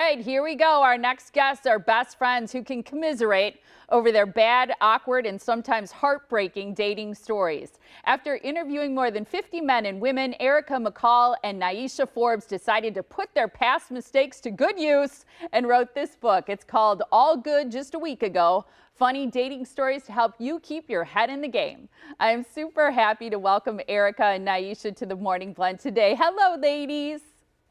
right, here we go. Our next guests are best friends who can commiserate over their bad, awkward, and sometimes heartbreaking dating stories. After interviewing more than 50 men and women, Erika, McCall, and Niesha Forbes decided to put their past mistakes to good use and wrote this book. It's called All Good Just a Week Ago. Funny dating stories to help you keep your head in the game. I am super happy to welcome Erika and Niesha to the Morning Blend today. Hello, ladies.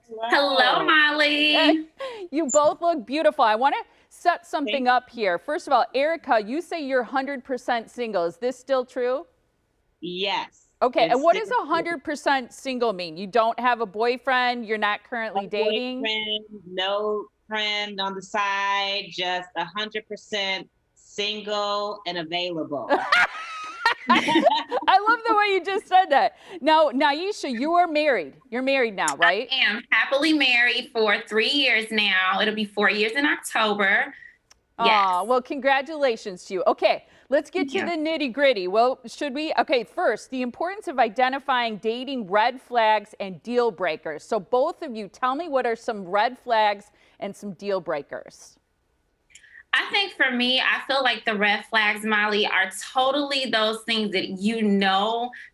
Hello, Molly. You both look beautiful. I want to set something up here. First of all, Erika, you say you're 100% single. Is this still true? Yes. Okay, and what does 100% single mean? You don't have a boyfriend, you're not currently dating? Boyfriend, no friend on the side, just 100% single and available. I love the way you just said that. Now, Niesha, you are married. You're married now, right? I am happily married for 3 years now. It'll be 4 years in October. Yes. Well, congratulations to you. Okay, let's get to the nitty gritty. Well, should we? Okay, first, the importance of identifying dating red flags and deal breakers. So both of you, tell me what are some red flags and some deal breakers. I think for me, I feel like the red flags, Molly, are totally those things that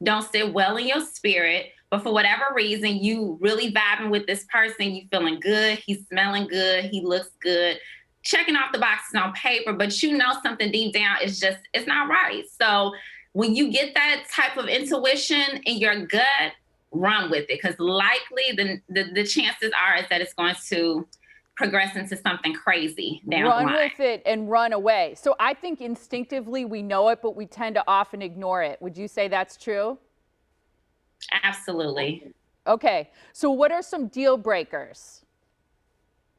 don't sit well in your spirit, but for whatever reason, you really vibing with this person, you feeling good, he's smelling good, he looks good, checking off the boxes on paper, but you know something deep down is it's not right. So when you get that type of intuition in your gut, run with it, because likely the chances are is that it's going to progress into something crazy down the line. Run with it and run away. So I think instinctively we know it, but we tend to often ignore it. Would you say that's true? Absolutely. Okay, so what are some deal breakers?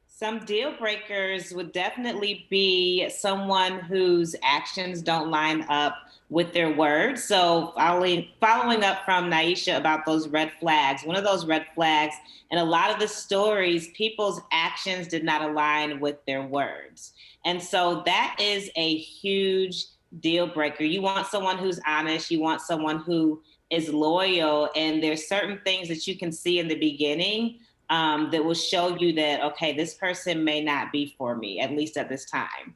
Some deal breakers would definitely be someone whose actions don't line up with their words. So following up from Niesha about those red flags, one of those red flags in a lot of the stories, people's actions did not align with their words. And so that is a huge deal breaker. You want someone who's honest, you want someone who is loyal, and there's certain things that you can see in the beginning that will show you that, okay, this person may not be for me, at least at this time.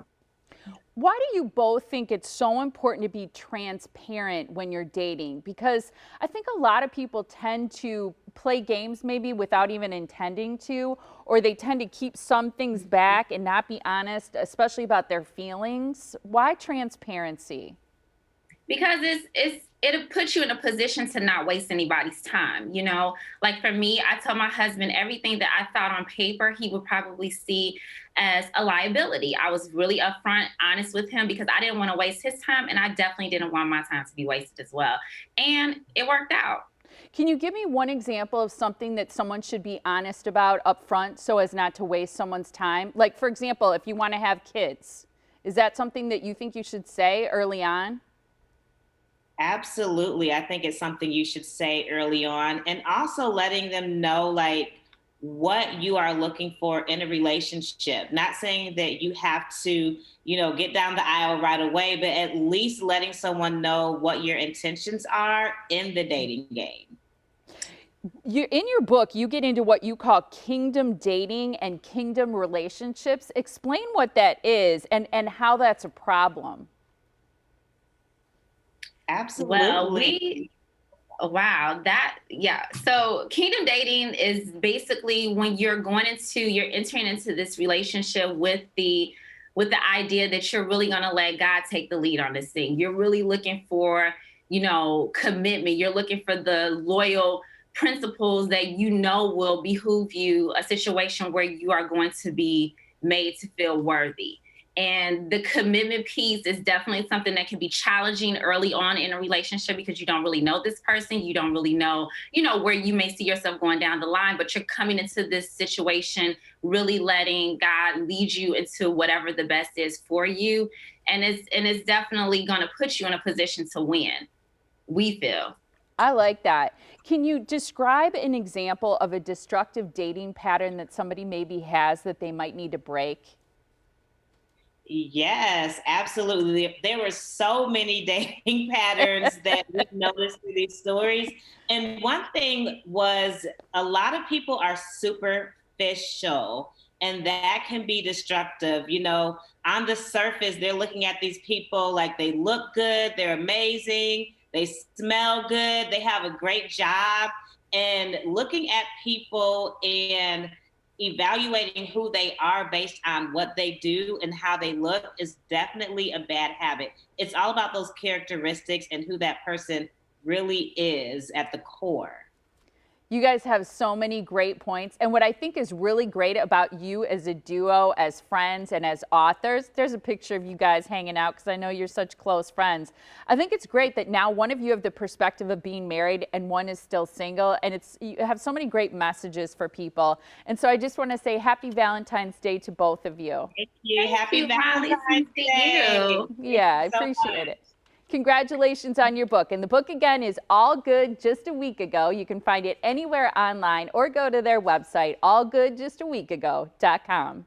Why do you both think it's so important to be transparent when you're dating? Because I think a lot of people tend to play games maybe without even intending to, or they tend to keep some things back and not be honest, especially about their feelings. Why transparency? Because it'll put you in a position to not waste anybody's time. You know, like for me, I tell my husband everything that I thought on paper, he would probably see as a liability. I was really upfront, honest with him because I didn't want to waste his time, and I definitely didn't want my time to be wasted as well. And it worked out. Can you give me one example of something that someone should be honest about up front so as not to waste someone's time? Like, for example, if you want to have kids, is that something that you think you should say early on? Absolutely. I think it's something you should say early on, and also letting them know like what you are looking for in a relationship. Not saying that you have to, get down the aisle right away, but at least letting someone know what your intentions are in the dating game. In your book, you get into what you call kingdom dating and kingdom relationships. Explain what that is and how that's a problem. Absolutely. Well, So kingdom dating is basically when you're entering into this relationship with the idea that you're really going to let God take the lead on this thing. You're really looking for, commitment. You're looking for the loyal principles that will behoove you, a situation where you are going to be made to feel worthy. And the commitment piece is definitely something that can be challenging early on in a relationship because you don't really know this person. You don't really know, where you may see yourself going down the line, but you're coming into this situation, really letting God lead you into whatever the best is for you. And it's definitely going to put you in a position to win, we feel. I like that. Can you describe an example of a destructive dating pattern that somebody maybe has that they might need to break? Yes, absolutely. There were so many dating patterns that we noticed through these stories. And one thing was a lot of people are superficial. And that can be destructive. You know, on the surface, they're looking at these people like they look good, they're amazing, they smell good, they have a great job. And looking at people and evaluating who they are based on what they do and how they look is definitely a bad habit. It's all about those characteristics and who that person really is at the core. You guys have so many great points. And what I think is really great about you as a duo, as friends, and as authors, there's a picture of you guys hanging out because I know you're such close friends. I think it's great that now one of you have the perspective of being married and one is still single. And you have so many great messages for people. And so I just want to say happy Valentine's Day to both of you. Thank you. Thank Happy you, Molly. Valentine's Thank Day. you. Yeah, I appreciate it. Congratulations on your book. And the book again is All Good Just a Week Ago. You can find it anywhere online or go to their website, allgoodjustaweekago.com.